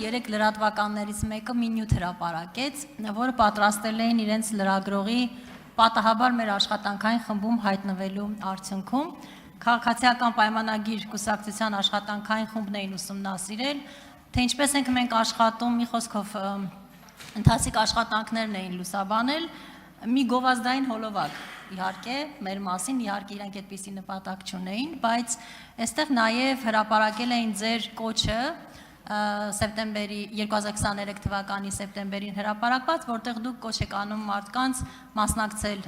երեք լրատվականներից մեկը մի նյութ հրապարակեց, որը պատրաստել էին իրենց լրագրողի պատահաբար մեր աշխատանքային խմբում հայտնվելու արդյունքում։ Քաղաքացիական պայմանագիր կուսակցության աշխատանքային խումբն էին ուսումնասիրել, թե ինչպես ենք մենք աշխատում, մի խոսքով ընթացիկ աշխատանքներն էին լուսաբանել, մի գովազդային հոլովակ, իհարկե, մեր մասին, իհարկե իրանք այդպիսի նպատակ չունեին, բայց այստեղ նաև հրապարակել էին ձեր կոչը սեպտեմբերի 2023 թվականի սեպտեմբերին հրապարակված, որտեղ դուք կոչ եք անում մարդկանց մասնակցել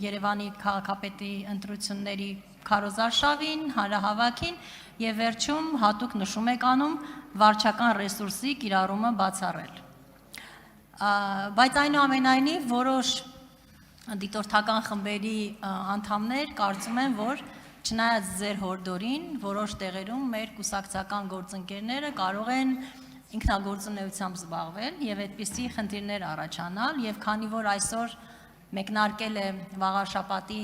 Երևանի քաղաքապետի ընտրությունների քարոզարշավին, հանրահավաքին եւ վերջում հատուկ նշում եք անում վարչական ռեսուրսի կիրառումը բացառել։ Բայց այնուամենայնիվ որոշ դիտորդական խմբերի անդամներ կարծում են, որ չնայած ձեր հորդորին, որոշ տեղերում մեր կուսակցական գործընկերները կարող են ինքնագործունեությամբ զբաղվել եւ այդպիսի խնդիրներ առաջանալ եւ քանի որ այսօր մեկնարկել է վաղաշաբաթի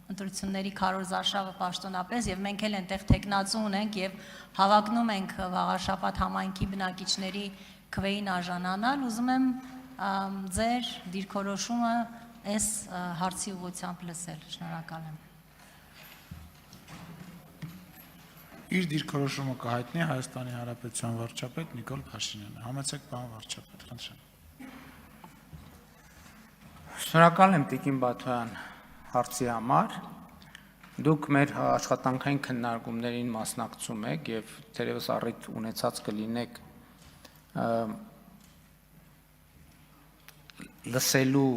ընտրությունների քարոզարշավը պաշտոնապես եւ մենք էլ այնտեղ տեխնացու ունենք եւ հավակնում ենք վաղաշաբաթ համայնքի բնակիչների քվեին արժանանալ, ուզում եմ ձեր դիրքորոշումը այս հարցի ուղղությամբ լսել, շնորհակալ եմ։ Իր դիրքորոշումը կհայտնի Հայաստանի Հանրապետության վարչապետ Նիկոլ Փաշինյանը։ Համեցեք, պարոն վարչապետ, խնդրեմ։ Շնորհակալ եմ Տիկին Բաթոյան հարցի համար։ Դուք մեր աշխատանքային քննարկումներին մասնակցում եք եւ թերևս առիթ ունեցած կլինեք լսելու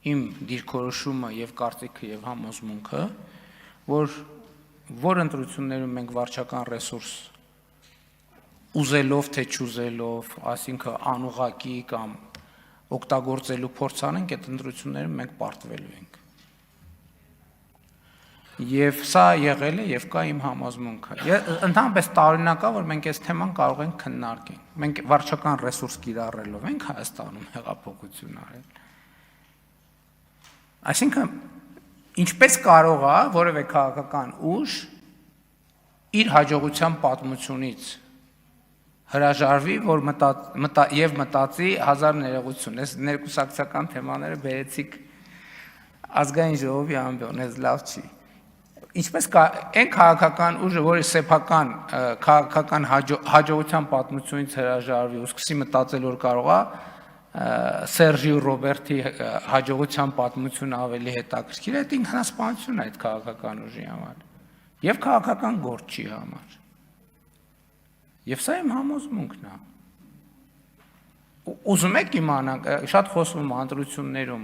իմ դիրքորոշումը եւ կարծիքը եւ համոզմունքը, որ ընտրություններում մենք վարչական ռեսուրս ուզելով թե չուզելով, այսինքն անուղղակի կամ օգտագործելու փորձ անենք, այդ ընտրություններում մենք պարտվելու ենք։ Եվ սա եղել է եւ կա իմ համոզմունքը։ Ընդհանրապես տարօրինակ է, որ մենք այս թեման կարող ենք քննարկել։ Մենք վարչական ռեսուրս կիրառելով ենք Հայաստանում հեղափոխություն արել։ Այսինքն ինչպես կարող է որևէ քաղաքական ուժ իր հաջողության պատմությունից հրաժարվի, որ մտածի հազար ներողություն, այս ներկուսակցական թեմաները բերեցիք ազգային ժողովի ամբիոն, այս լավ չի։ Ինչպես այն քաղաքական ուժը, որի սեփական քաղաքական հաջողության պատմությունից հրաժարվի ու սկսի մտածել, որ կարող է Սերժի ու Ռոբերտի հաջողության պատմությունը ավելի հետաքրքիր է, այդ ինքնասպանություն է այդ քաղաքական ուժի համար եւ քաղաքական գործի համար։ Եվ սա իմ համոզմունքն է։ Ուզում եք իմանալ, շատ խոսվում է ընտրություններում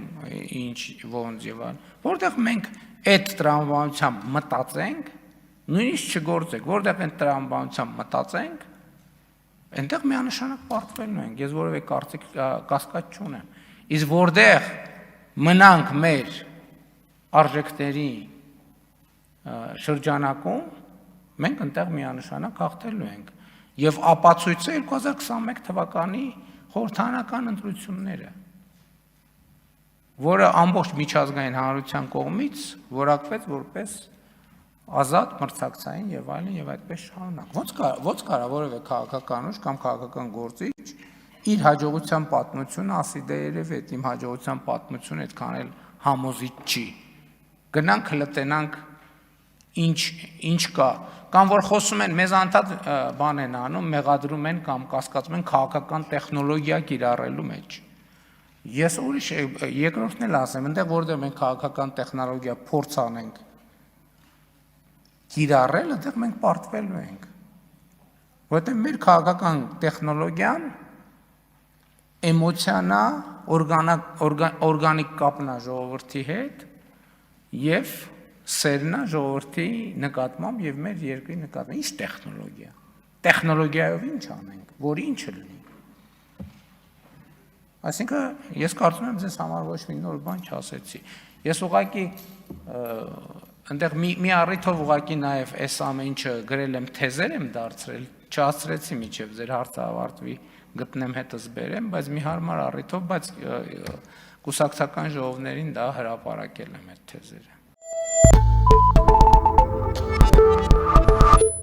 ինչ ոնց եւ այլն, որտեղ մենք այդ տրամաբանությամբ մտածենք, նույնիսկ չգործենք, որտեղ այդ տրամաբանությամբ մտածենք, այնտեղ միանշանակ պարտվելու ենք, ես որևէ կասկած չունեմ։ Իսկ որտեղ մնանք մեր արժեքների շրջանակում, մենք այնտեղ միանշանակ հաղթելու ենք։ Եվ ապացույցը 2021 թվականի խորհրդարանական ընտրությունները, որը ամբողջ միջազգային հանրության կողմից որակվեց որպես ազատ, մրցակցային եւ այլն եւ այդպես շարունակ։ Ոնց կարա որևէ քաղաքական ուժ կամ քաղաքական գործիչ իր հաջողության պատմությունը ասի դե երևի այդ իմ հաջողության պատմությունը այդքան էլ համոզիչ չի։ Գնանք հլտենանք ինչ կա, կամ որ խոսում են մեզ անդադ բան են անում, մեղադրում են կամ կասկածում են քաղաքական տեխնոլոգիա կիրառելու մեջ։ Ես ուրիշ երկրորդն էլ ասեմ, այնտեղ որտեղ մենք քաղաքական տեխնոլոգիա փորձ անենք կիրառել, այնտեղ մենք պարտվելու ենք։ Որտեղ մեր քաղաքական տեխնոլոգիան էմոցիանա, օրգանիկ կապն է ժողովրդի հետ եւ սերնա ժողովրդի նկատմամբ եւ մեր երկրի նկատմամբ։ Ինչ տեխնոլոգիա։ Տեխնոլոգիայով ինչ անենք, որ ինչը լինի։ Այսինքն ես կարծում եմ ձեզ համար ոչ մի նոր բան չասեցի։ Ես ուղղակի այնտեղ մի առիթով ուղղակի նաև այս ամեն ինչը գրել եմ, թեզեր եմ դարձրել, չհասցրեցի մինչև ձեր հարցը ավարտվի, գտնեմ հետս բերեմ, բայց մի հարմար առիթով, բայց կուսակցական ժողովներին դա հրապարակել եմ այդ թեզերը։